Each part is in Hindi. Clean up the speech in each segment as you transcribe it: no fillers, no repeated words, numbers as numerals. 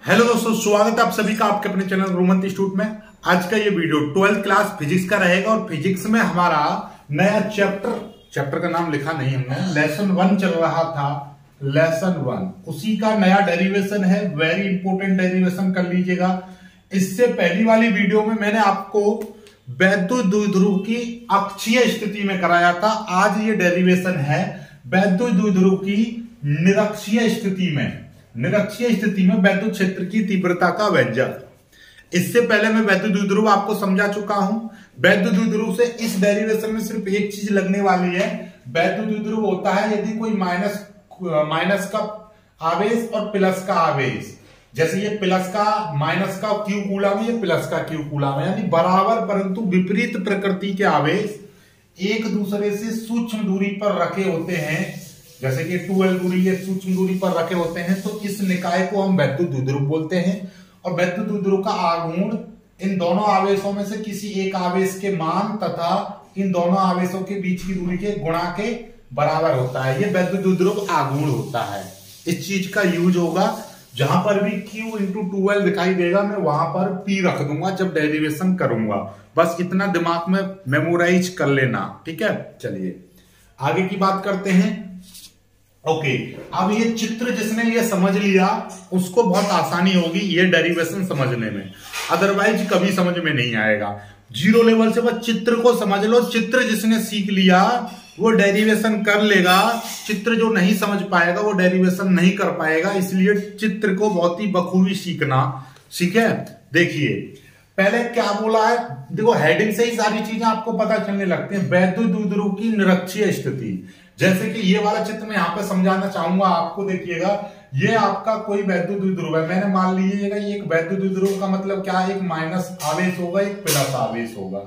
हेलो दोस्तों, स्वागत है आप सभी का आपके अपने चैनल रोमन इंस्टीट्यूट में। आज का ये वीडियो 12th क्लास फिजिक्स का रहेगा और फिजिक्स में हमारा नया चैप्टर का नाम लिखा नहीं हमने, लेसन 1 चल रहा था। लेसन 1 उसी का नया डेरिवेशन है, वेरी इंपॉर्टेंट डेरिवेशन कर लीजिएगा। इससे पहली वाली वीडियो में मैंने आपको वैद्युत द्विध्रुव की अक्षीय स्थिति में कराया था। आज ये डेरिवेशन है वैद्युत द्विध्रुव की निरक्षीय स्थिति में। निरक्षीय स्थिति में वैद्युत क्षेत्र की तीव्रता का व्यंजक। इससे पहले मैं वैद्युत द्विध्रुव आपको समझा चुका हूं। वैद्युत द्विध्रुव से इस डेरिवेशन में सिर्फ एक चीज लगने वाली है। वैद्युत द्विध्रुव होता है यदि कोई माइनस का आवेश और प्लस का आवेश, जैसे ये प्लस का माइनस का क्यू कूलम है, ये प्लस का क्यू कूलम है, यानी बराबर परंतु विपरीत प्रकृति के आवेश एक दूसरे से सूक्ष्म दूरी पर रखे होते हैं, जैसे कि 2l दूरी ये सूक्ष्म दूरी पर रखे होते हैं, तो इस निकाय को हम वैद्युत द्विध्रुव बोलते हैं। और वैद्युत द्विध्रुव का आघूर्ण इन दोनों आवेशों में से किसी एक आवेश के मान तथा इन दोनों आवेशों के बीच की दूरी के गुणा के बराबर होता है। ये वैद्युत द्विध्रुव आघूर्ण होता है। इस चीज का यूज होगा, जहां पर भी Q × 2l दिखाई देगा मैं वहां पर P रख दूंगा जब डेरिवेशन करूंगा। बस इतना दिमाग में मेमोराइज कर लेना, ठीक है। चलिए आगे की बात करते हैं। ओके, अब ये चित्र जिसने ये समझ लिया उसको बहुत आसानी होगी ये डेरिवेशन समझने में, अदरवाइज कभी समझ में नहीं आएगा। जीरो लेवल से बस चित्र को समझ लो। चित्र जिसने सीख लिया वो डेरिवेशन कर लेगा, चित्र जो नहीं समझ पाएगा वो डेरिवेशन नहीं कर पाएगा। इसलिए चित्र को बहुत ही बखूबी सीखना, ठीक है। देखिए पहले क्या बोला है, देखो हेडिंग से ही सारी चीजें आपको पता चलने लगती हैं। वैद्युत द्विध्रुव की निरक्षीय स्थिति, जैसे कि ये वाला चित्र मैं यहां पे समझाना चाहूंगा आपको। देखिएगा ये आपका कोई वैद्युत द्विध्रुव है, मैंने मान लीजिएगा ये एक वैद्युत द्विध्रुव का मतलब क्या है, एक माइनस आवेश होगा, एक प्लस आवेश होगा।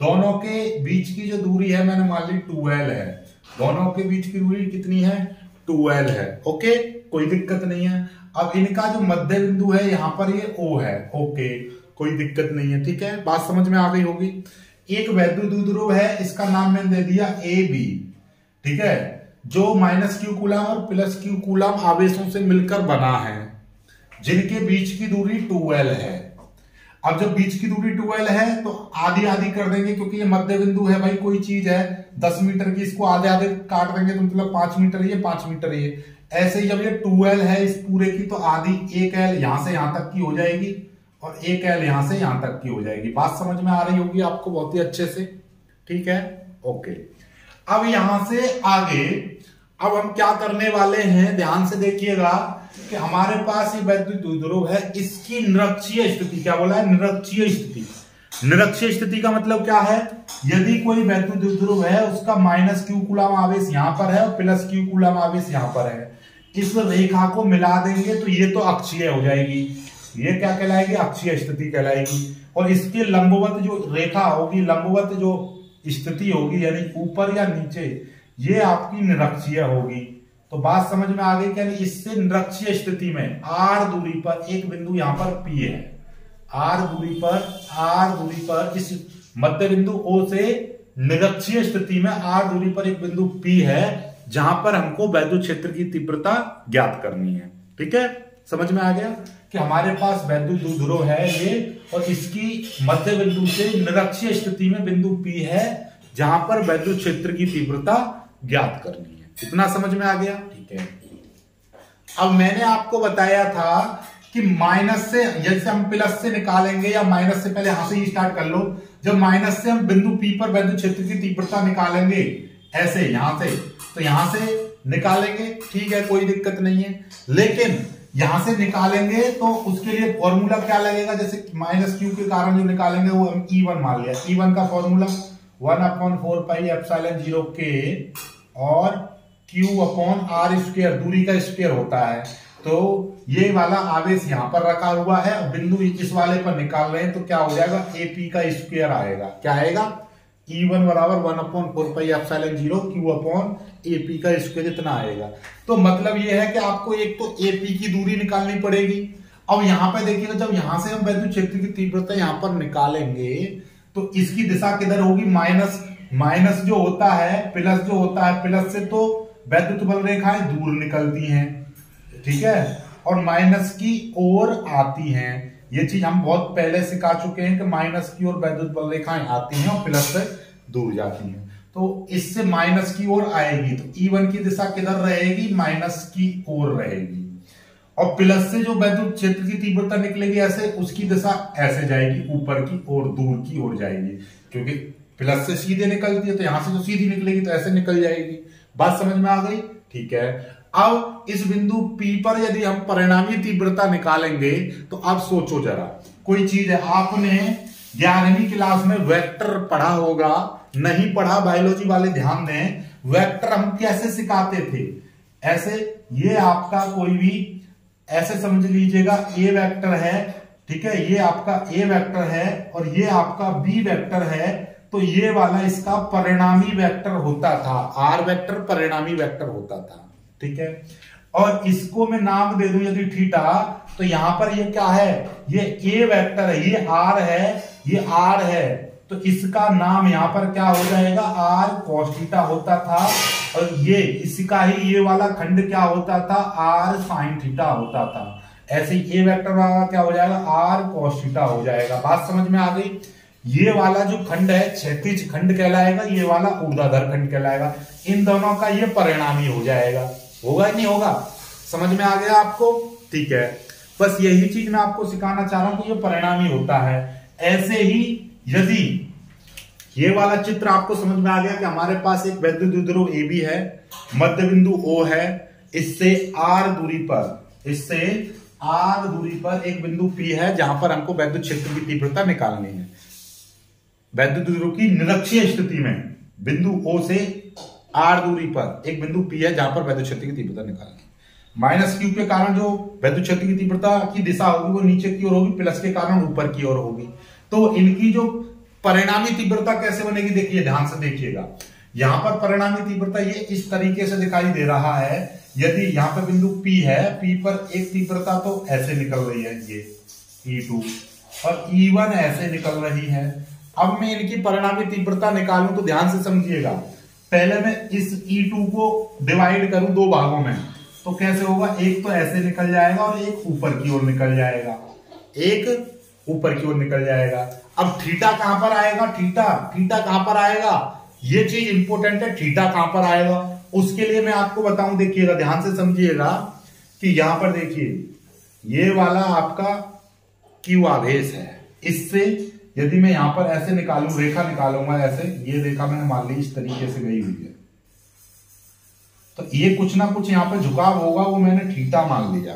दोनों के बीच की जो दूरी है मैंने मान ली 2l है। दोनों के बीच की दूरी कितनी है, 2l है। ओके, कोई दिक्कत नहीं है। अब इनका जो मध्य बिंदु है यहाँ पर ये O है। ओके, कोई दिक्कत नहीं है, ठीक है, बात समझ में आ गई होगी। एक वैद्युत द्विध्रुव है, इसका नाम मैंने दे दिया AB, ठीक है, जो माइनस क्यू कूलम और प्लस क्यू कूलम आवेशों से मिलकर बना है, जिनके बीच की दूरी 2l है। अब जब बीच की दूरी 2l है तो आधी आधी कर देंगे, क्योंकि ये मध्य बिंदु है भाई, कोई चीज है 10 मीटर की, इसको आधे आधे काट देंगे तो मतलब 5 मीटर ये 5 मीटर ये। ऐसे ही जब ये 2l है इस पूरे की, तो आधी 1l यहां से यहां तक की हो जाएगी और 1l यहां से यहां तक की हो जाएगी। बात समझ में आ रही होगी आपको बहुत ही अच्छे से, ठीक है। ओके, अब यहां से आगे अब हम क्या करने वाले हैं, ध्यान से देखिएगा कि हमारे पास ये वैद्युत द्विध्रुव है, इसकी निरक्षीय स्थिति, क्या बोला है, निरक्षीय स्थिति। निरक्षीय स्थिति का मतलब क्या है, यदि कोई वैद्युत द्विध्रुव है उसका माइनस क्यू कूलम आवेश यहां पर है और प्लस क्यू कूलम आवेश यहां पर है, इस रेखा को मिला देंगे तो ये तो अक्षीय हो जाएगी। ये क्या कहलाएगी, अक्षीय स्थिति कहलाएगी। और इसके लंबवत जो रेखा होगी, लंबवत जो स्थिति होगी, यानी ऊपर या नीचे, ये आपकी निरक्षीय होगी। तो बात समझ में आ गई, यानी इससे निरक्षीय स्थिति में r दूरी पर एक बिंदु यहां पर P है। r दूरी पर इस मध्य बिंदु O से निरक्षीय स्थिति में r दूरी पर एक बिंदु P है, जहां पर हमको वैद्युत क्षेत्र की तीव्रता ज्ञात करनी है, ठीक है। समझ में आ गया कि हमारे पास वैद्युत द्विध्रुव है ये, और इसकी मध्य बिंदु से निरक्षीय स्थिति में बिंदु P है, जहां पर वैद्युत क्षेत्र की तीव्रता ज्ञात करनी है। इतना समझ में आ गया, ठीक है। अब मैंने आपको बताया था कि माइनस से, जैसे हम प्लस से निकालेंगे या माइनस से, पहले यहां से ही स्टार्ट कर लो। जब माइनस से हम बिंदु P पर वैद्युत क्षेत्र की तीव्रता निकालेंगे, ऐसे यहां से, तो यहां से निकालेंगे, ठीक है, कोई दिक्कत नहीं है। लेकिन यहां से निकालेंगे तो उसके लिए फॉर्मूला क्या लगेगा, जैसे माइनस क्यू के कारण जो निकालेंगे वो हम E1 मान लिया। E1 का फॉर्मूला 1/4πε0k और Q/r², दूरी का स्क्वायर होता है। तो ये वाला आवेश यहां पर रखा हुआ है, बिंदु इस वाले पर निकाल रहे हैं, तो क्या हो जाएगा, AP का स्क्वायर आएगा। क्या आएगा, E1 बराबर 1/4πε0 Q/AP का स्क्वायर, इतना आएगा। तो मतलब ये है कि आपको एक तो AP की दूरी निकालनी पड़ेगी। अब यहां पे देखिएगा, जब यहां से हम वैद्युत क्षेत्र की तीव्रता यहां पर निकालेंगे तो इसकी दिशा किधर होगी, माइनस जो होता है, प्लस जो होता है, प्लस से तो वैद्युत बल रेखाएं दूर निकलती हैं, ठीक है। और माइनस की ओर आती हैं। ये चीज हम बहुत पहले सिखा चुके हैं कि माइनस की ओर वैद्युत बल रेखाएं आती हैं और प्लस से दूर जाती हैं। तो इससे माइनस की ओर आएगी तो E1 की दिशा किधर रहेगी, माइनस की ओर रहेगी। और प्लस से जो वैद्युत क्षेत्र की तीव्रता निकलेगी ऐसे, उसकी दिशा ऐसे जाएगी, ऊपर की ओर, दूर की ओर जाएगी, क्योंकि प्लस से सीधे निकलती है तो यहां से जो सीधी निकलेगी तो ऐसे निकल जाएगी। बात समझ में आ गई? ठीक है। अब इस बिंदु P पर यदि हम परिणामी तीव्रता निकालेंगे तो आप सोचो जरा, कोई चीज है, आपने 11वीं क्लास में वेक्टर पढ़ा होगा, नहीं पढ़ा बायोलॉजी वाले ध्यान दें। वेक्टर हम कैसे सिखाते थे? ऐसे, ये आपका कोई भी ऐसे समझ लीजिएगा, ए वेक्टर है, ठीक है, ये आपका ए वेक्टर है और ये आपका बी वेक्टर है, तो ये वाला इसका परिणामी वेक्टर होता था, आर वेक्टर परिणामी वेक्टर होता था, ठीक है। और इसको मैं नाम दे दूं यदि थीटा, तो यहां पर ये क्या है, ये ए वेक्टर है, ये आर है, ये आर है, तो इसका नाम यहां पर क्या हो जाएगा, आर कॉस थीटा होता था। और ये इसका ही ये वाला खंड क्या होता था, आर साइन थीटा होता था। ऐसे ही ए वेक्टर वाला क्या हो जाएगा, आर कॉस थीटा हो जाएगा। बात समझ में आ गई? ये वाला जो खंड है क्षैतिज खंड कहलाएगा, ये वाला ऊर्ध्वाधर खंड कहलाएगा। इन दोनों का ये परिणामी हो जाएगा। होगा ही नहीं होगा? समझ में आ गया आपको? ठीक है, बस यही चीज मैं आपको सिखाना चाह रहा हूं कि ये परिणामी होता है। ऐसे ही यदि ये वाला चित्र आपको समझ में आ गया कि हमारे पास एक वैद्युत द्विध्रुव AB है, मध्य बिंदु O है, इससे R दूरी पर एक बिंदु P है जहां पर हमको वैद्युत क्षेत्र की तीव्रता निकालनी है। वैद्युत द्विध्रुव की निरक्षीय स्थिति में बिंदु O से R दूरी पर एक बिंदु P है जहां पर वैद्युत क्षेत्र की तीव्रता निकालनी है। माइनस Q के कारण जो वैद्युत क्षेत्र की तीव्रता की दिशा होगी वो नीचे की ओर होगी, प्लस के कारण ऊपर की ओर होगी। तो इनकी जो परिणामी तीव्रता कैसे बनेगी, देखिए ध्यान से देखिएगा। यहां पर परिणामी तीव्रता ये इस तरीके से दिखाई दे रहा है। यदि यहां पर बिंदु P है, P पर एक तीव्रता तो ऐसे निकल रही है, ये E2, और E1 ऐसे निकल रही है। अब मैं इनकी परिणामी तीव्रता निकालूं तो ध्यान से समझिएगा। पहले मैं इस E2 को डिवाइड करूं दो भागों में, तो कैसे होगा, एक तो ऐसे निकल जाएगा और एक ऊपर की ओर निकल जाएगा, एक ऊपर की ओर निकल जाएगा। अब थीटा कहां पर आएगा, थीटा कहां पर आएगा, ये चीज इंपॉर्टेंट है, थीटा कहां पर आएगा। उसके लिए मैं आपको बताऊं, देखिएगा ध्यान से समझिएगा कि यहां पर देखिए ये वाला आपका Q आवेश है, इससे यदि मैं यहां पर ऐसे निकालूं, रेखा निकालूंगा ऐसे, ये रेखा मैंने मान ली इस तरीके से गई हुई है, तो ये कुछ ना कुछ यहां पर झुकाव होगा, वो मैंने थीटा मान लिया।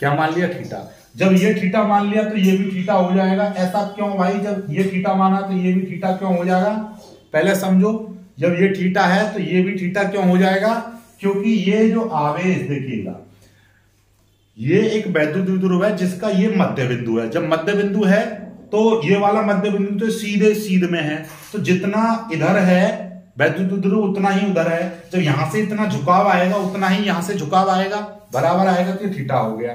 क्या मान लिया, थीटा। जब ये थीटा मान लिया तो ये भी थीटा हो जाएगा। ऐसा क्यों भाई, जब ये थीटा माना तो ये भी थीटा क्यों हो जाएगा, पहले समझो। जब ये थीटा है तो ये भी थीटा क्यों हो जाएगा, क्योंकि ये जो आवेश देखिएगा, ये एक वैद्युत द्विध्रुव है जिसका ये मध्य बिंदु है। जब मध्य बिंदु है तो ये वाला मध्य बिंदु तो सीधे में है, तो जितना इधर है वैद्युत द्विध्रुव उतना ही उधर है। जब यहां से इतना झुकाव आएगा उतना ही यहां से झुकाव आएगा, बराबर आएगा, तो थीटा हो गया।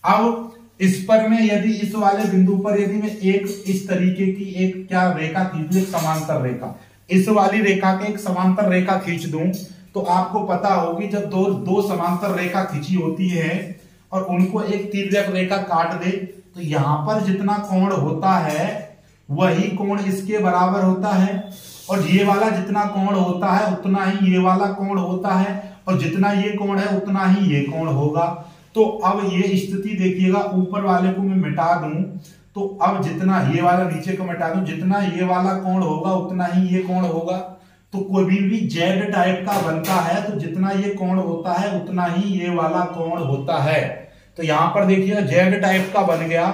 अब इस पर में यदि इस वाले बिंदु पर यदि मैं एक इस तरीके की एक क्या रेखा खींच, एक समांतर रेखा, इस वाली रेखा के एक समांतर रेखा खींच दूं, तो आपको पता होगी जब दो समांतर रेखा खींची होती है और उनको एक तिर्यक रेखा काट दे, तो यहां पर जितना कोण होता है वही कोण इसके बराबर होता है, और ये वाला जितना कोण होता है उतना ही ये वाला कोण होता है, और जितना ये कोण है उतना ही ये कोण होगा। तो अब ये स्थिति देखिएगा, ऊपर वाले को मैं मिटा दूं तो अब जितना ये वाला नीचे को मिटा दूं, जितना ये वाला कोण होगा उतना ही ये कोण होगा। तो कोई भी जेड टाइप का बनता है तो जितना ये कोण होता है उतना ही ये वाला कोण होता है। तो यहां पर देखिएगा जेड टाइप का बन गया,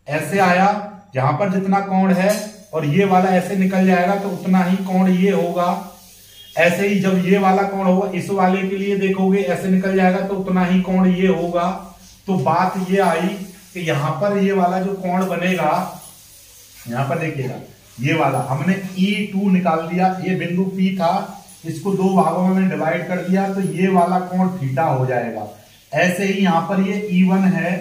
ऐसे आया, यहां पर जितना कोण है और ये वाला ऐसे निकल जाएगा तो उतना ही कोण ये होगा। ऐसे ही जब ये वाला कोण होगा, इस वाले के लिए देखोगे ऐसे निकल जाएगा तो उतना ही कोण ये होगा। तो बात ये आई कि यहां पर ये वाला जो कोण बनेगा, यहां पर देखिएगा ये वाला हमने E2 निकाल दिया, ये बिंदु P था, इसको दो भागों में डिवाइड कर दिया तो ये वाला कोण थीटा हो जाएगा। ऐसे ही यहां पर ये E1 है,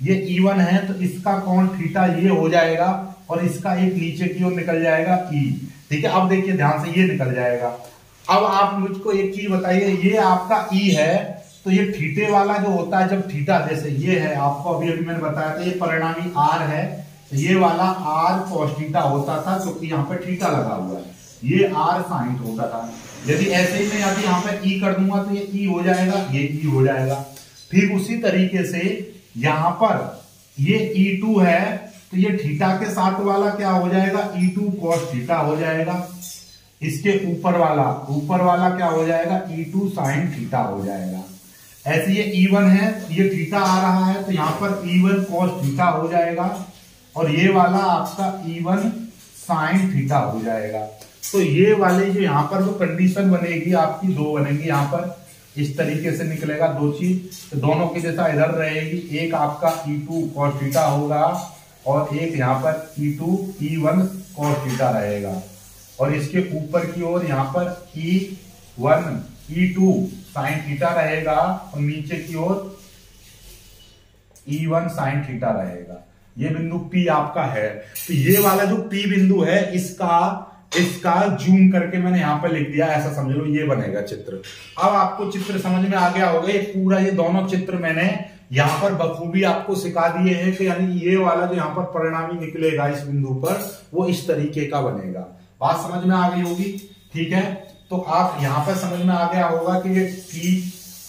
ये E1 है तो इसका कोण थीटा ये हो जाएगा, और इसका एक नीचे की ओर निकल जाएगा E। ठीक है, अब देखिए ध्यान से, ये निकल जाएगा। अब आप मुझको एक चीज बताइए, ये आपका E है तो ये थीटे वाला जो होता है, जब थीटा जैसे ये है, आपको अभी अभी मैंने बताया था, ये परिणामी आर है, तो ये वाला आर कॉस थीटा होता था क्योंकि यहाँ पे थीटा लगा हुआ है, ये आर साइन होता था। यदि ऐसे ही मैं यदि यहाँ पे ई कर दूंगा तो ये ई हो जाएगा, ये ई हो जाएगा। ठीक उसी तरीके से यहाँ पर ये E2 है, तो ये थीटा के साथ वाला क्या हो जाएगा, E2 cos थीटा हो जाएगा। इसके ऊपर वाला क्या हो जाएगा, E2 sin थीटा हो जाएगा। ऐसे ये E1 है, ये थीटा आ रहा है, तो यहाँ पर E1 cos थीटा हो जाएगा, और ये वाला आपका E1 sin थीटा हो जाएगा। तो ये वाले जो यहाँ पर जो कंडीशन बनेगी आपकी, दो बनेगी यहाँ पर, इस तरीके से निकलेगा दो चीज, तो दोनों की दिशा इधर रहेगी, एक आपका E2 cos थीटा होगा और एक यहाँ पर E1 cos थीटा रहेगा, और इसके ऊपर की ओर यहाँ पर E2 sin थीटा रहेगा, और नीचे की ओर E1 sin थीटा रहेगा। ये बिंदु P आपका है। तो ये वाला जो P बिंदु है, इसका जूम करके मैंने यहां पर लिख दिया, ऐसा समझ लो ये बनेगा चित्र। अब आपको चित्र समझ में आ गया होगा, ये पूरा ये दोनों चित्र मैंने यहां पर बखूबी आपको सिखा दिए हैं कि यानी ये वाला जो यहाँ पर परिणामी निकलेगा इस बिंदु पर, वो इस तरीके का बनेगा। बात समझ में आ गई होगी, ठीक है। तो आप यहां पर समझ में आ गया होगा कि ये P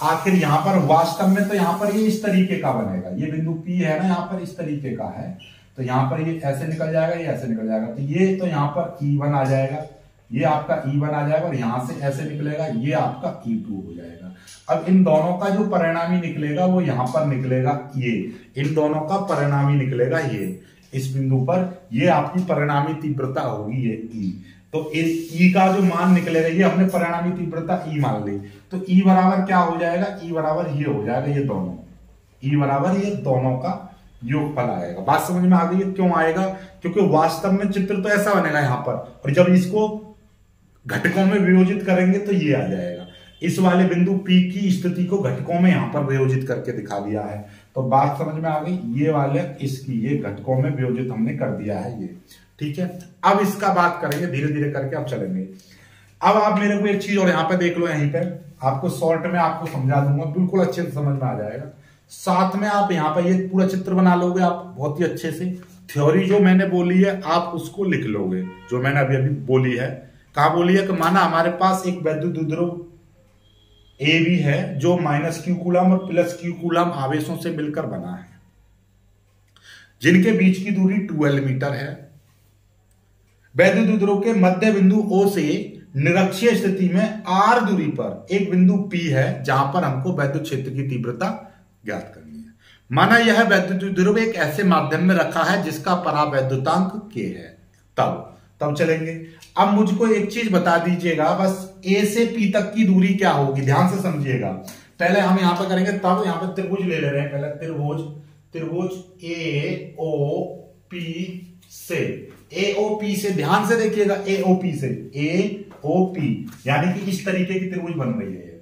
आखिर यहाँ पर वास्तव में तो यहाँ पर ये इस तरीके का बनेगा, ये बिंदु P है ना, यहाँ पर इस तरीके का है, तो यहाँ पर ये ऐसे निकल जाएगा, ये ऐसे निकल जाएगा, तो ये तो यहाँ पर E1 आ जाएगा, ये आपका E1 आ जाएगा, और यहां से ऐसे निकलेगा, ये आपका E2 हो जाएगा। अब इन दोनों का जो परिणामी निकलेगा वो यहां पर निकलेगा, ये इन दोनों का परिणामी निकलेगा ये इस बिंदु पर, ये आपकी परिणामी तीव्रता होगी ये E। तो E का जो मान निकलेगा, ये हमने परिणामी तीव्रता E मान ली, तो E बराबर क्या हो जाएगा, E बराबर ये हो जाएगा, ये दोनों E बराबर ये दोनों का योगफल आएगा। बात समझ में आ गई है? क्यों आएगा, क्योंकि वास्तव में चित्र तो ऐसा बनेगा यहाँ पर, और जब इसको घटकों में वियोजित करेंगे तो ये आ जाएगा। इस वाले बिंदु P की स्थिति को घटकों में यहाँ पर वियोजित करके दिखा दिया है। तो बात समझ में आ गई, ये वाले इसकी ये घटकों में वियोजित हमने कर दिया है ये, ठीक है। अब इसका बात करेंगे धीरे धीरे करके, अब चलेंगे। अब आप मेरे को एक चीज और यहाँ पे देख लो, यहीं पे आपको शॉर्ट में आपको समझा दूंगा, बिल्कुल अच्छे से समझ में आ जाएगा। साथ में आप यहाँ पर ये पूरा चित्र बना लोगे आप बहुत ही अच्छे से। थ्योरी जो मैंने बोली है आप उसको लिख लोगे, जो मैंने अभी अभी बोली है। कहा बोली है कि माना हमारे पास एक वैद्युत द्विध्रुव ए भी है जो -q कूलम और +q कूलम आवेशों से मिलकर बना है, जिनके बीच की दूरी 12 मीटर है। वैद्युत द्विध्रुव के मध्य बिंदु O से निरक्षीय स्थिति में r दूरी पर एक बिंदु P है जहां पर हमको वैद्युत क्षेत्र की तीव्रता ज्ञात करनी है। माना यह वैद्युत द्विध्रुव एक ऐसे माध्यम में रखा है जिसका परावैद्युतांक K है। तब चलेंगे। अब मुझको एक चीज बता दीजिएगा, बस A से P तक की दूरी क्या होगी, ध्यान से समझिएगा। पहले हम यहां पर करेंगे, तब यहां पर त्रिभुज ले ले रहे हैं। पहले त्रिभुज AOP से ध्यान से देखिएगा, AOP यानी कि इस तरीके की त्रिभुज बन रही है।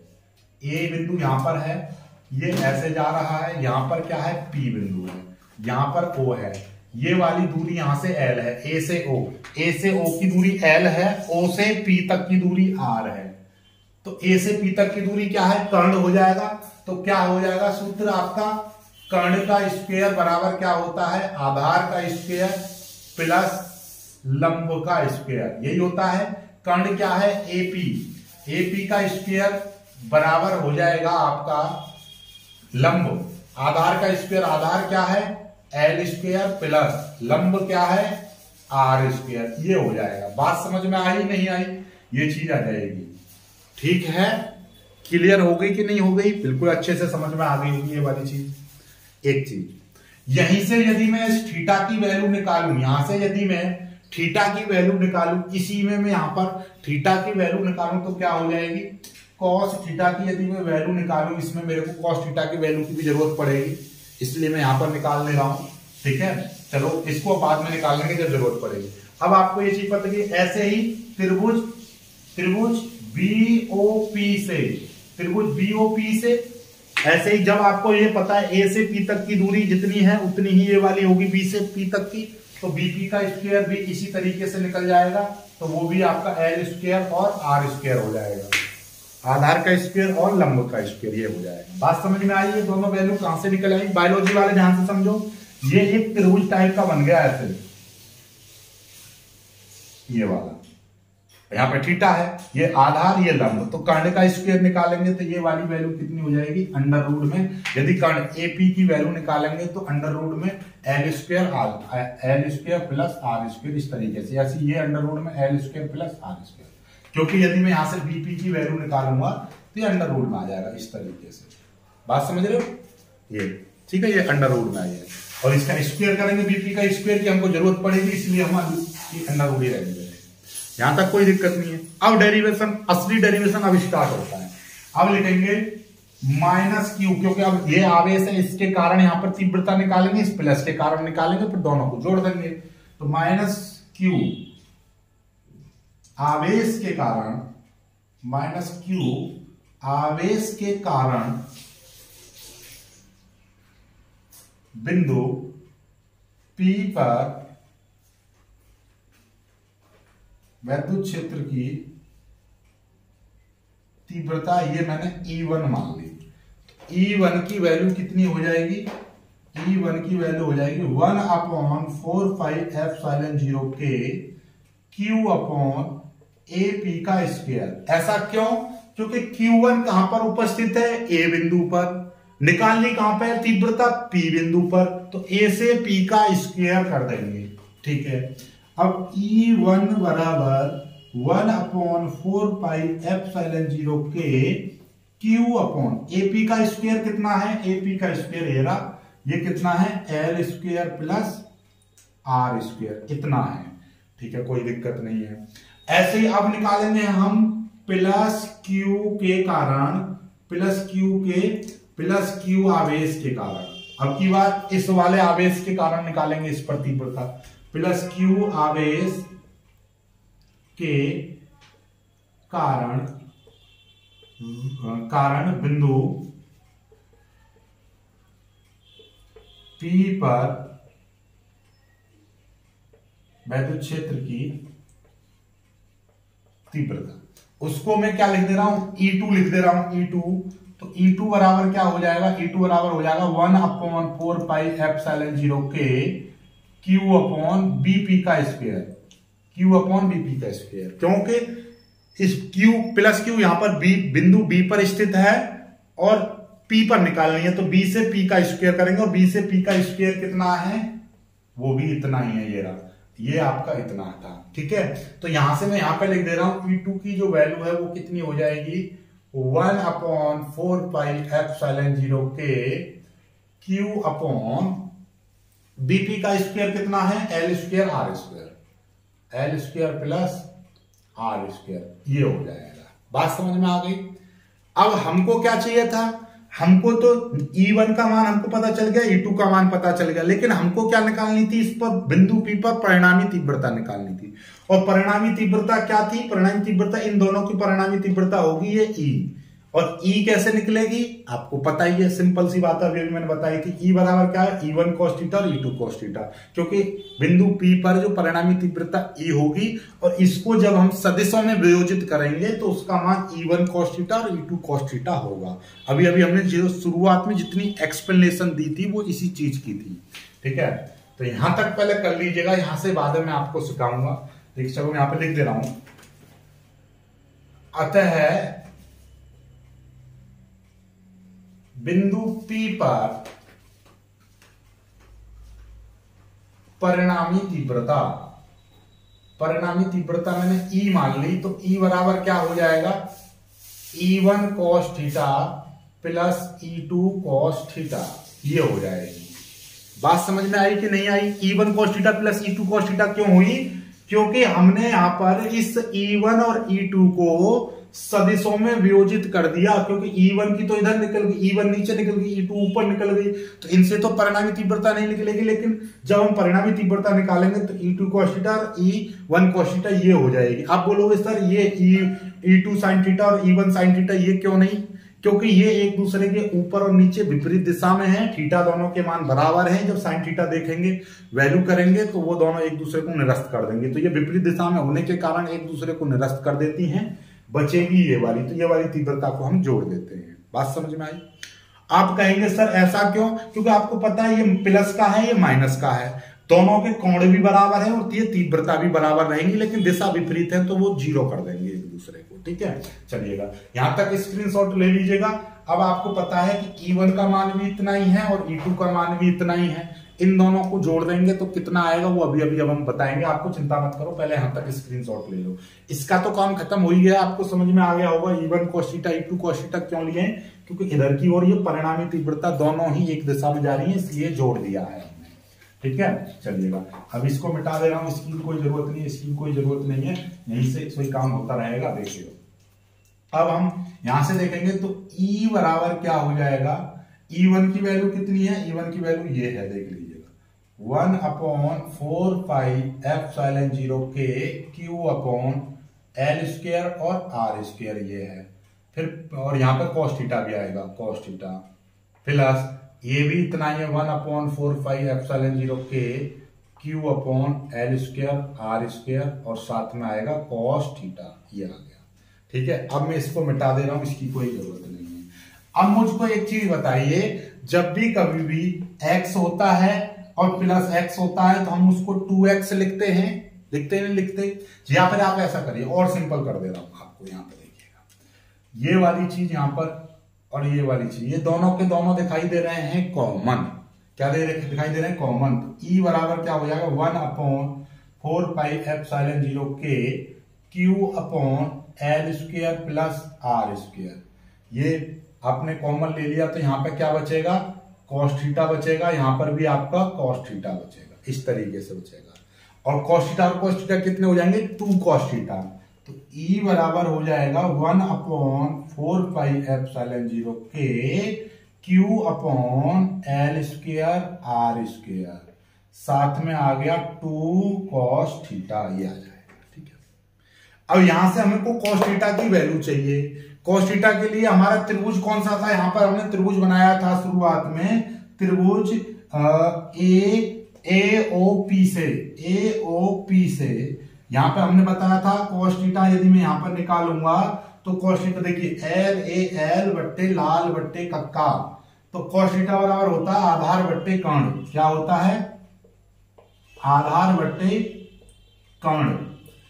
A बिंदु यहां पर है, ये ऐसे जा रहा है, यहां पर क्या है P बिंदु है, यहां पर O है, ये वाली दूरी यहां से L है, A से O की दूरी L है, O से P तक की दूरी R है। तो A से P तक की दूरी क्या है, कर्ण हो जाएगा। तो क्या हो जाएगा सूत्र आपका, कर्ण का स्क्वायर बराबर क्या होता है, आधार का स्क्वायर प्लस लंब का स्क्वायर, यही होता है। कर्ण क्या है AP का स्क्वायर बराबर हो जाएगा आपका लंब, आधार का स्क्वायर, आधार क्या है L स्क्वायर प्लस लंब क्या है R स्क्वायर, ये हो जाएगा। बात समझ में आई नहीं आई, ये चीज आ जाएगी। ठीक है, क्लियर हो गई कि नहीं हो गई, बिल्कुल अच्छे से समझ में आ गई होगी ये वाली चीज। एक चीज यहीं से यदि मैं थीटा की वैल्यू निकालूं, यहां से यदि मैं थीटा की वैल्यू निकालूं, इसी में मैं यहां पर थीटा की वैल्यू निकालूं तो क्या हो जाएगी, कॉस थीटा की यदि मैं वैल्यू निकालूं, इसमें मेरे को कॉस थीटा की वैल्यू की भी जरूरत पड़ेगी, इसलिए मैं यहां पर निकाल ले रहा हूं। ठीक है, चलो इसको बाद में निकाल लेंगे जब जरूरत पड़ेगी। अब आपको ये चीज पता है, ऐसे ही त्रिभुज BOP से ऐसे ही जब आपको ये पता है A से P तक की दूरी जितनी है उतनी ही ये वाली होगी B से P तक की, तो BP का स्क्वायर भी इसी तरीके से निकल जाएगा, तो वो भी आपका L स्क्वायर और R स्क्वायर हो जाएगा। आधार का स्क्वायर और लंब का स्क्वायर, ये हो जाएगा। बात समझ में आई? ये दोनों वैल्यू कहां से निकल आई? बायोलॉजी वाले ध्यान से समझो, ये एक त्रिभुज टाइप का बन गया ऐसे, ये वाला, यहाँ पे थीटा है, ये आधार, ये लंब, तो कर्ण का स्क्वायर निकालेंगे तो ये वाली वैल्यू कितनी हो जाएगी? अंडर रूट में, यदि कर्ण एपी की वैल्यू निकालेंगे तो अंडर रूट में L square plus R square, इस तरीके से, ऐसे ये अंडर रूट में L square plus R square, क्योंकि यदि मैं यहां से बीपी की वैल्यू निकालूंगा तो ये अंडर रूट में आ जाएगा इस तरीके से। बात समझ रहे हो? ये ठीक है, ये अंडर रूट में आ जाएगा, और इसका स्क्वायर करेंगे बीपी का स्क्वायर की हमको जरूरत पड़ेगी, इसलिए हम अंडर रूट ही रहेंगे। यहां तक कोई दिक्कत नहीं है। अब डेरिवेशन, असली डेरिवेशन अब स्टार्ट होता है। अब लिखेंगे माइनस क्यू, क्योंकि अब ये आवेश है, इसके कारण यहां पर तीव्रता निकालेंगे, इस प्लस के कारण निकालेंगे, फिर दोनों को जोड़ देंगे, तो माइनस क्यू आवेश के कारण, माइनस क्यू आवेश के कारण बिंदु P पर वैद्युत क्षेत्र की तीव्रता, ये मैंने E1 मान ली। E1 की वैल्यू कितनी हो जाएगी? E1 की वैल्यू हो जाएगी 1/4πε0K Q अपॉन AP का स्क्वायर। ऐसा क्यों? क्योंकि Q1 कहां पर उपस्थित है? A बिंदु पर। निकालनी कहां पर? तीव्रता P बिंदु पर, तो A से P का स्क्वायर कर देंगे। ठीक है, अब E1 बराबर 1/4πε0K Q अपॉन AP का स्क्वायर कितना है? AP का स्क्वायर ये कितना है? L square plus R square, इतना है। ठीक है, कोई दिक्कत नहीं है। ऐसे ही अब निकालेंगे हम प्लस Q आवेश के कारण। अब की बात इस वाले आवेश के कारण निकालेंगे, इस पर तीव्रता, प्लस Q आवेश के कारण बिंदु P पर वैद्युत क्षेत्र की तीव्रता, उसको मैं क्या लिख दे रहा हूं? E2 लिख दे रहा हूं, E2। तो E2 बराबर क्या हो जाएगा? E2 बराबर हो जाएगा 1/4πε0K Q अपॉन BP का स्क्वायर, Q अपॉन BP का स्क्वायर, क्योंकि इस Q प्लस Q यहां पर बिंदु B पर स्थित है और P पर निकालनी है, तो B से P का स्क्वायर करेंगे, और B से P का स्क्वायर कितना है? वो भी इतना ही है, ये रहा, ये आपका इतना था। ठीक है, तो यहां से मैं यहां पे लिख दे रहा हूं E2 की जो वैल्यू है वो कितनी हो जाएगी? 1/4πε0K Q अपॉन BP का स्क्वायर कितना है? L square R square, L square plus R square, ये हो जाएगा। बात समझ में आ गई? अब हमको क्या चाहिए था? हमको तो E1 का मान हमको पता चल गया, E2 का मान पता चल गया, लेकिन हमको क्या निकालनी थी? इस पर बिंदु P पर परिणामी तीव्रता निकालनी थी। और परिणामी तीव्रता क्या थी? परिणामी तीव्रता, इन दोनों की परिणामी तीव्रता होगी ये E। और E कैसे निकलेगी? आपको पता ही है, सिंपल सी बात है, अभी मैंने बताई थी। E बराबर क्या है? E1 cos थीटा और E2 cos थीटा, क्योंकि बिंदु P पर जो परिणामी तीव्रता E होगी, और इसको जब हम सदिशों में वियोजित करेंगे तो उसका मान E1 cos थीटा और E2 cos थीटा होगा। अभी हमने जो शुरुआत में जितनी एक्सप्लेनेशन दी थी वो इसी चीज की थी। ठीक है, तो यहां तक पहले कर लीजिएगा, यहां से बाद में आपको सिखाऊंगा। देखिए, चलो मैं यहां पे लिख दे रहा हूं, अतः बिंदु P पर परिणामी तीव्रता मैंने E मान ली, तो E बराबर क्या हो जाएगा? E1 cos theta plus E2 cos theta, ये हो जाएगी। बात समझ में आई कि नहीं आई? E1 cos theta plus E2 cos theta क्यों हुई? क्योंकि हमने यहां पर इस E1 और E2 को सदिशों में वियोजित कर दिया, क्योंकि E1 की तो इधर निकल गई, E1 नीचे निकल गई, E2 ऊपर निकल गई, तो इनसे तो परिणामी तीव्रता नहीं निकलेगी। लेकिन जब हम परिणामी तीव्रता निकालेंगे तो E2 cos थीटा और E1 cos थीटा ये हो जाएगी। आप बोलोगे सर ये E2 sin थीटा और E1 sin थीटा ये क्यों नहीं? क्योंकि ये एक दूसरे के ऊपर और नीचे विपरीत दिशा में है। थीटा दोनों के मान बराबर हैं। जब साइन थीटा देखेंगे, वैल्यू करेंगे, तो वो दोनों एक दूसरे को निरस्त कर देंगे। तो ये विपरीत दिशा में होने के कारण एक दूसरे को निरस्त कर देती हैं। बचेगी ये वाली, तो ये वाली तीव्रता को हम जोड़ देते हैं। बात समझ में आई? आप कहेंगे सर ऐसा क्यों? क्योंकि आपको पता है ये प्लस का है, ये माइनस का है, दोनों के कोण भी बराबर है और ये तीव्रता भी बराबर रहेंगी, लेकिन दिशा विपरीत है तो वो जीरो कर देंगे एक दूसरे को। ठीक है, चलिएगा यहां तक स्क्रीनशॉट ले लीजिएगा। अब आपको पता है कि E1 का मान भी इतना ही है और E2 का मान भी इतना ही है, इन दोनों को जोड़ देंगे तो कितना आएगा वो अभी अब हम बताएंगे। आपको चिंता मत करो, पहले यहां तक स्क्रीनशॉट ले लो। इसका तो काम खत्म हो ही गया, आपको समझ में आ गया होगा E1 cos theta E2 cos theta क्यों लिए हैं, क्योंकि इधर की ओर ये परिणामी तीव्रता दोनों ही एक दिशा में जा रही है, इसलिए जोड़ दिया है हमने। ठीक है, चलिएगा अब इसको मिटा दे रहा हूं, इसकी कोई जरूरत नहीं है, इसकी कोई जरूरत नहीं है, यहीं से कोई काम होता रहेगा। देखिए अब हम यहां से देखेंगे तो E बराबर क्या हो जाएगा, E1 की वैल्यू कितनी है, E1 की वैल्यू ये है, देख लीजिएगा 1/4πε0 के Q/L² और R² ये है। फिर और यहाँ पर cos थीटा भी आएगा, cos थीटा प्लस ये भी इतना ही है 1/4πε0 के Q/L² R² और साथ में आएगा cos थीटा, ये आ गया। ठीक है, अब मैं इसको मिटा दे रहा हूं, इसकी कोई जरूरत नहीं है। अब मुझको एक चीज बताइए, जब भी कभी भी x होता है और प्लस x होता है तो हम उसको 2x लिखते हैं, लिखते नहीं लिखते? या फिर आप ऐसा करिए, और सिंपल कर दे रहा हूं आपको, यहां पर देखिएगा ये वाली चीज यहां पर और ये वाली चीज, ये दोनों के दोनों दिखाई दे रहे हैं कॉमन। क्या दिखाई दे रहे हैं? कॉमन। तो E बराबर क्या हो जाएगा 1/4πε0 के Q/L² प्लस R²। ये आपने कॉमन ले लिया तो यहाँ पे क्या बचेगा, cos थीटा बचेगा, यहाँ पर भी आपका cos थीटा बचेगा, इस तरीके से बचेगा। और cos थीटा और cos थीटा कितने हो जाएंगे, 2 cos थीटा। तो E बराबर हो जाएगा 1/4πε0 के Q/L² R², साथ में आ गया 2 cos थीटा, ये आ जाएगा। ठीक है, अब यहां से हमको cos थीटा की वैल्यू चाहिए। cos थीटा के लिए हमारा त्रिभुज कौन सा था, यहां पर हमने त्रिभुज बनाया था शुरुआत में, त्रिभुज AOP से यहां पे हमने बताया था cos थीटा यदि मैं यहां पर निकालूंगा तो cos थीटा देखिए LAL बट्टे लाल बट्टे कक्का, तो cos थीटा बराबर होता है आधार बट्टे कर्ण। क्या होता है? आधार बट्टे कर्ण,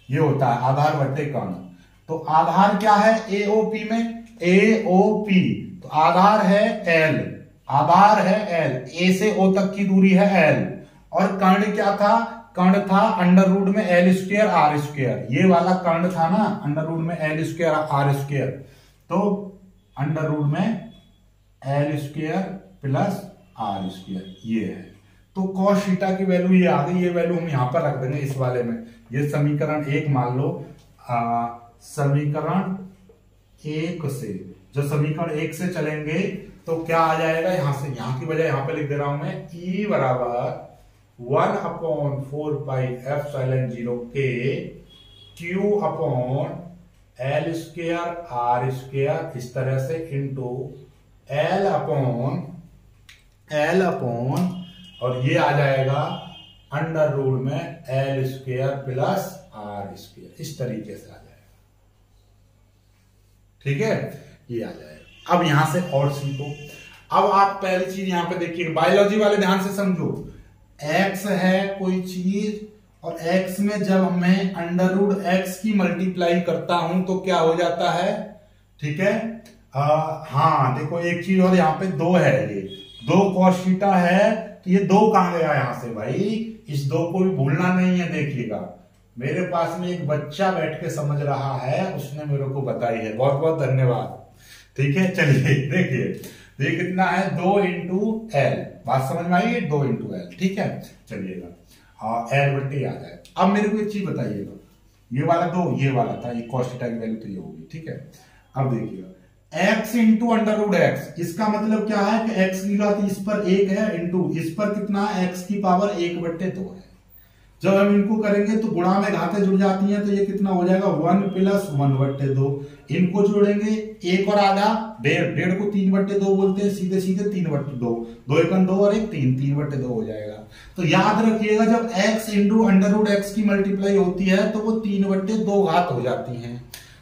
ये होता है आधार बट्टे कर्ण। तो आधार क्या है AOP में, AOP तो आधार है L, आधार है L, A से O तक की दूरी है L, और कर्ण क्या था, कर्ण था √ में L² R², ये वाला कर्ण था ना √ में L² R², तो √ में L² प्लस R², ये है। तो cos थीटा की वैल्यू ये आ गई, ये वैल्यू हम यहां पर रख देंगे इस वाले में। ये समीकरण 1 मान लो, समीकरण 1 से, जब समीकरण 1 से चलेंगे तो क्या आ जाएगा, यहां से, यहां की बजाय यहां पे लिख दे रहा हूं मैं, E बराबर 1/4πε0 के Q/L² R², इस तरह से इंटू L और ये आ जाएगा √ में L² प्लस R², इस तरीके से आ जाएगा। ठीक है, ये आ जाएगा। अब यहां से और सीखो। अब आप पहली चीज यहां पे देखिए, बायोलॉजी वाले ध्यान से समझो, x है कोई चीज और x में जब मैं √x की मल्टीप्लाई करता हूं तो क्या हो जाता है। ठीक है, हाँ देखो एक चीज और, यहाँ पे 2 है, ये 2 cos थीटा है, तो ये 2 कहां गया यहां से भाई, इस 2 को भी भूलना नहीं है। देखिएगा मेरे पास में एक बच्चा बैठ के समझ रहा है, उसने मेरे को बताई है, बहुत बहुत धन्यवाद। ठीक है, चलिए देखिए ये कितना है 2 × L, बात समझ में आई, 2 × L। ठीक है, चलिएगा हाँ L बट्टे आ जाए। अब मेरे को एक चीज बताइएगा, ये वाला 2 ये वाला था, ये cos थीटा की वैल्यू तो ये होगी। ठीक है, अब देखिएगा x × √x, इसका मतलब क्या है कि x की घात इस पर 1 है, इंटू इस पर कितना है, x की पावर 1/2 है। जब हम इनको करेंगे तो गुणा में घातें जुड़ जाती हैं, तो ये कितना हो जाएगा 1 + 1/2। इनको जोड़ेंगे 1 और आधा 1.5 को 3/2 बोलते हैं, सीधे सीधे 3/2, 2 × 2 और 1 3/2 हो जाएगा। तो याद रखिएगा जब x × √x की मल्टीप्लाई होती है तो वो 3/2 घात हो जाती है।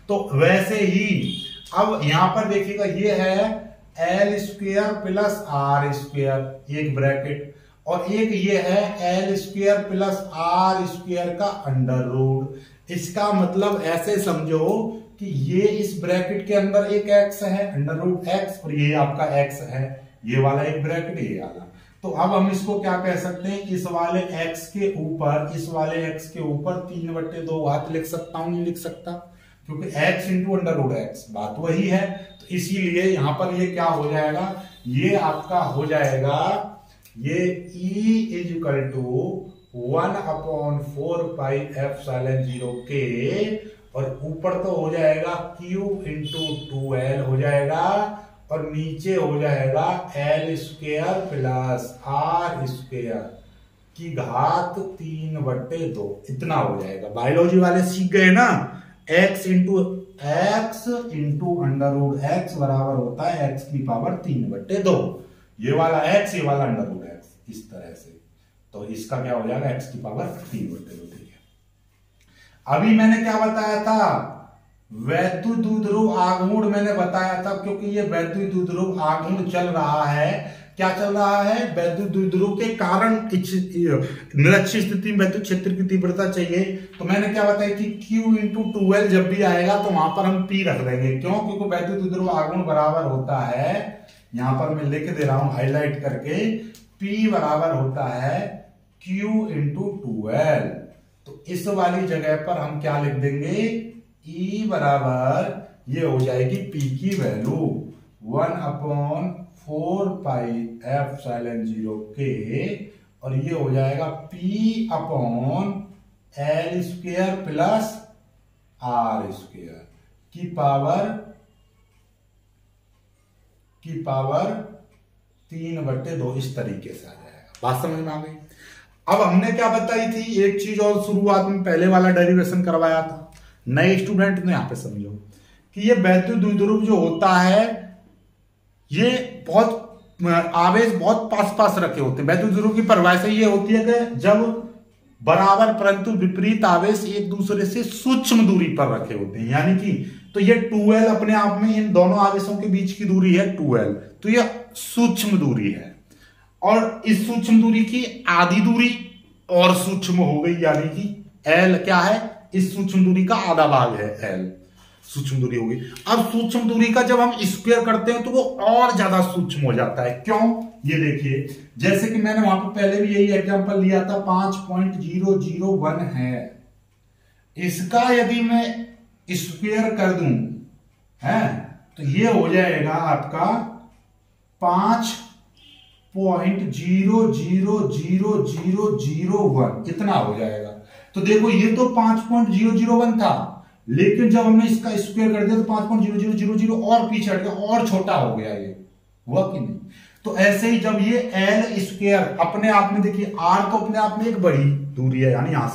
तो वैसे ही अब यहां पर देखिएगा, ये है L square plus R square एक ब्रैकेट, और एक ये है L square plus R square का अंडर रूट। इसका मतलब ऐसे समझो कि ये इस ब्रैकेट के अंदर एक एक्स है अंडर रूट एक्स, और ये आपका एक्स है, ये वाला एक ब्रैकेट ये वाला। तो अब हम इसको क्या कह सकते हैं, इस वाले x के ऊपर, इस वाले x के ऊपर 3/2 घात लिख सकता हूं, नहीं लिख सकता, क्योंकि x into under root x बात वही है। तो इसीलिए यहां पर ये क्या हो जाएगा, ये आपका हो जाएगा, ये E इजिकल टू 1/4πε0k, और ऊपर तो हो जाएगा Q इंटू 2L हो जाएगा, और नीचे हो जाएगा L square plus R square की घात 3/2, इतना हो जाएगा। बायोलॉजी वाले सीख गए ना, x into under root x बराबर होता है x की पावर 3/2, ये वाला x, ये वाला अंडर रूट एक्स, इस तरह से। तो इसका क्या हो जाएगा, x की पावर 3/2। ठीक है, अभी मैंने क्या बताया था, वैद्युत द्विध्रुव आघूर्ण मैंने बताया था, क्योंकि ये वैद्युत द्विध्रुव आघूर्ण चल रहा है। क्या चल रहा है, वैद्युत द्विध्रुव के कारण निरक्षीय स्थिति में वैद्युत क्षेत्र की तीव्रता चाहिए। तो मैंने क्या बताया कि Q इंटू 2L जब भी आएगा तो वहां पर हम P रख देंगे, क्यों, क्योंकि वैद्युत द्विध्रुव आघूर्ण बराबर होता है, यहां पर मैं लिख दे रहा हूं हाईलाइट करके, P बराबर होता है Q इंटू 2L। तो इस वाली जगह पर हम क्या लिख देंगे, E बराबर ये हो जाएगी P की वैल्यू 1/4πε0k, और ये हो जाएगा P/L square plus R square की पावर 3/2, इस तरीके से आ जाएगा। बात समझ में आ गई। अब हमने क्या बताई थी, एक चीज और शुरुआत में पहले वाला डेरिवेशन करवाया था, नए स्टूडेंट ने यहां पे समझो कि ये वैद्युत द्विध्रुव जो होता है, ये बहुत आवेश बहुत पास पास रखे होते हैं। वैद्युत द्विध्रुव की परिभाषा ये होती है कि जब बराबर परंतु विपरीत आवेश एक दूसरे से सूक्ष्म दूरी पर रखे होते हैं, यानी कि तो ये 2L अपने आप में इन दोनों आवेशों के बीच की दूरी है 2L, तो ये सूक्ष्म दूरी है, और इस सूक्ष्म दूरी की आधी दूरी और सूक्ष्म हो गई, यानी कि L क्या है, इस सूक्ष्म दूरी का आधा भाग है L, सूक्ष्म दूरी होगी। अब सूक्ष्म दूरी का जब हम स्क्वायर करते हैं तो वो और ज्यादा सूक्ष्म हो जाता है। क्यों, ये देखिए, जैसे कि मैंने वहां पर पहले भी यही एग्जांपल लिया था, 5.001 है, इसका यदि मैं स्क्वायर कर दूं है तो ये हो जाएगा आपका 5.0000001, इतना हो जाएगा। तो देखो ये तो 5.001 था, लेकिन जब हमने इसका स्क्वायर कर दिया तो 5.00000 और पीछे हट गया, और छोटा हो गया, ये हुआ कि नहीं। तो ऐसे ही जब ये एल स्क्वायर अपने आप में, देखिए आर तो अपने आप में एक बड़ी दूरी है, यानी यहां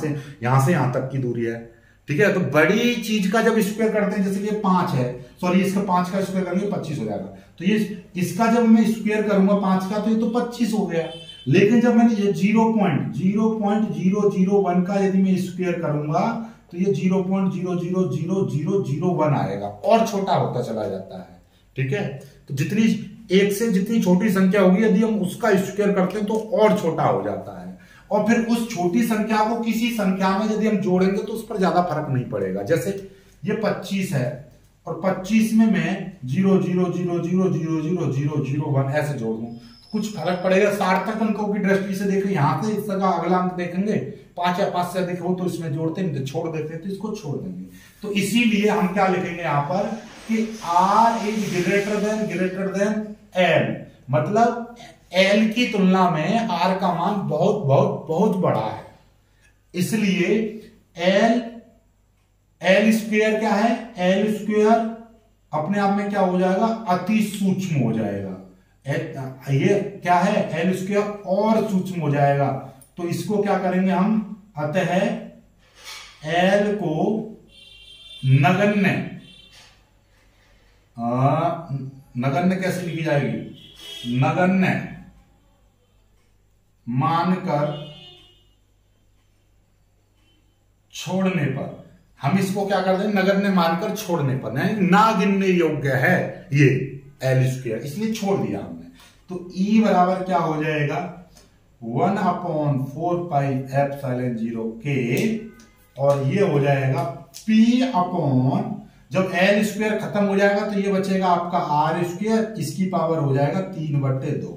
से यहां तक की दूरी है, ठीक है। तो बड़ी चीज का जब स्क्वायर करते हैं, जैसे ये 5 है, सॉरी इसका 5 का स्क्वायर करेंगे 25 हो जाएगा, तो ये इसका जब मैं स्क्वायर करूंगा 5 का तो ये तो 25 हो गया। लेकिन जब मैंने ये 0.001 का यदि मैं स्क्वायर करूंगा तो ये 0.0000001 आएगा, और छोटा होता चला जाता है, ठीक है। तो जितनी एक से जितनी छोटी संख्या होगी, यदि हम उसका स्क्वायर करते हैं तो और छोटा हो जाता है, और फिर उस छोटी संख्या को किसी संख्या में यदि हम जोड़ेंगे तो उस पर ज्यादा फर्क नहीं पड़ेगा। जैसे ये 25 है, और 25 में मैं 0.0000001 ऐसे जोड़ दूं, कुछ फर्क पड़ेगा। सार्थक अंकों की दृष्टि से देखें, यहां से इस जगह अगला अंक देखेंगे 5 या 5 से अधिक हो तो इसमें जोड़ते नहीं, तो छोड़ देते हैं, तो इसको छोड़ देंगे। तो इसीलिए हम क्या लिखेंगे यहां पर कि R is greater than L, मतलब L की तुलना में R का मान बहुत बहुत बहुत बड़ा है, इसलिए L स्क्वायर क्या है, L स्क्वायर अपने आप में क्या हो जाएगा, अति सूक्ष्म हो जाएगा। ये क्या है, L स्क्वायर और सूक्ष्म हो जाएगा। तो इसको क्या करेंगे हम, अतः L को नगण्य कैसे लिखी जाएगी, नगण्य मानकर छोड़ने पर हम इसको क्या कर दें, नगण्य मानकर छोड़ने पर, ना गिनने योग्य है ये एल स्क्वायर, इसलिए छोड़ दिया हमने। तो ई बराबर क्या हो जाएगा 1/4πε0 के, और ये हो जाएगा पी अपॉन, जब एल स्क्वायर खत्म हो जाएगा तो ये बचेगा आपका आर स्क्वायर, इसकी पावर हो जाएगा 3/2।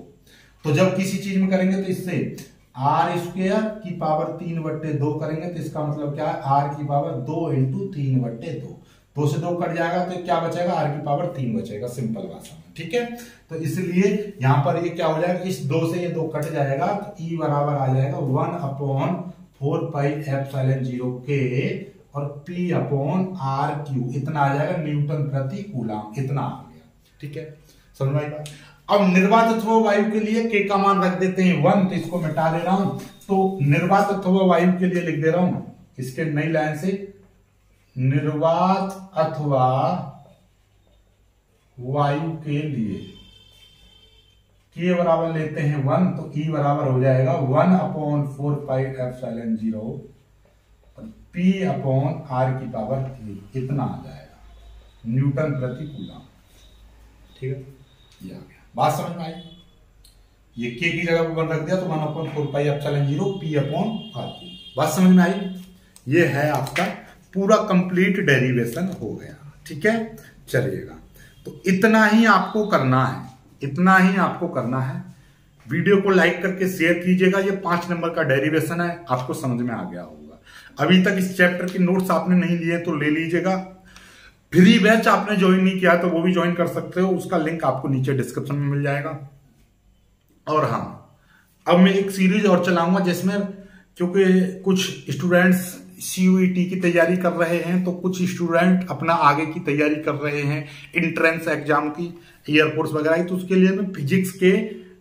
तो जब किसी चीज में करेंगे तो इससे आर स्क्वायर की पावर 3/2 करेंगे तो इसका मतलब क्या है, आर की पावर 2 × 3/2, 2 से 2 कट जाएगा तो क्या बचेगा, आर की पावर 3 बचेगा, सिंपल भाषा में। ठीक है, तो इसलिए यहां पर ये क्या हो जाएगा, इस 2 से ये 2 कट जाएगा तो ई बराबर आ जाएगा 1/4πε0 के और पी अपॉन आर क्यू, इतना आ जाएगा न्यूटन प्रति कूलम, इतना आ गया। ठीक है, समझ में आई बात। अब निर्वात अथवा वायु के लिए के का मान रख देते हैं 1, तो इसको मिटा दे रहा हूं। तो निर्वात अथवा वायु के लिए लिख दे रहा हूं इसके नई लाइन से, निर्वात अथवा वायु के लिए के बराबर लेते हैं 1, तो ई बराबर हो जाएगा 1/4πε0 और पी अपॉन आर की पावर 3, इतना आ जाएगा न्यूटन प्रति कूलम। ठीक है, ये आ गया, बात समझ में आई। ये के की जगह पर रख दिया तो 1/4πε0 पी अपॉन आर की, बात समझ में आई। ये है आपका पूरा कंप्लीट डेरिवेशन हो गया। ठीक है, चलिएगा, तो इतना ही आपको करना है, इतना ही आपको करना है। वीडियो को लाइक करके शेयर कीजिएगा। ये 5 नंबर का डेरिवेशन है, आपको समझ में आ गया होगा। अभी तक इस चैप्टर के नोट्स आपने नहीं लिए तो ले लीजिएगा। फ्री बैच आपने ज्वाइन नहीं किया तो वो भी ज्वाइन कर सकते हो, उसका लिंक आपको नीचे डिस्क्रिप्शन में मिल जाएगा। और हाँ, अब मैं एक सीरीज और चलाऊंगा जिसमें, क्योंकि कुछ स्टूडेंट्स CUET की तैयारी कर रहे हैं, तो कुछ स्टूडेंट अपना आगे की तैयारी कर रहे हैं एंट्रेंस एग्जाम की, एयरफोर्स वगैरह की, तो उसके लिए मैं फिजिक्स के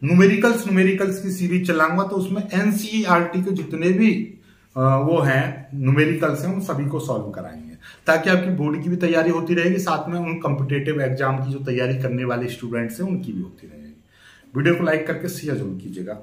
न्यूमेरिकल्स की सीरीज चलाऊंगा। तो उसमें NCERT के जितने भी वो हैं न्यूमेरिकल्स हैं, उन सभी को सॉल्व कराएंगे, ताकि आपकी बोर्ड की भी तैयारी होती रहेगी, साथ में उन कॉम्पिटिटिव एग्जाम की जो तैयारी करने वाले स्टूडेंट्स हैं उनकी भी होती रहेगी। वीडियो को लाइक करके शेयर जरूर कीजिएगा।